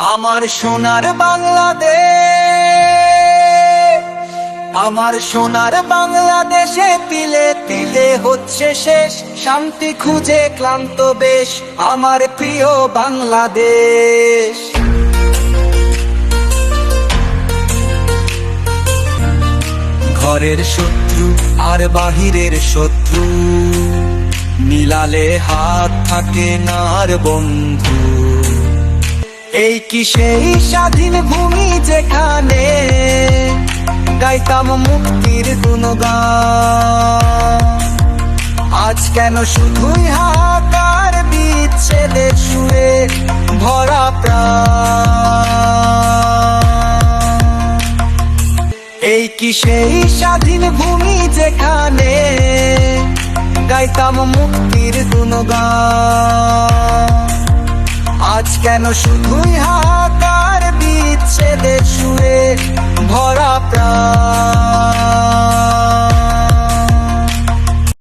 আমার সোনার বাংলাদেশ, আমার সোনার বাংলাদেশে তিলে তিলে হচ্ছে শেষ, শান্তি খুঁজে ক্লান্ত বেশ আমার প্রিয় বাংলাদেশ। ঘরের শত্রু আর বাহিরের শত্রু মিলালে হাত থাকে না আর বন্ধু। এই কি সেই স্বাধীন ভূমি যেখানে গাইতাম মুক্তির গুণগান, আজ কেন শুধুই হাহাকার বিচ্ছেদের সুরে ভরা প্রাণ। এই কি সেই স্বাধীন ভূমি যেখানে গাইতাম মুক্তির গুণগান, আজ কেন শুধুই হাহাকার বিচ্ছেদের সুরে ভরা প্রাণ।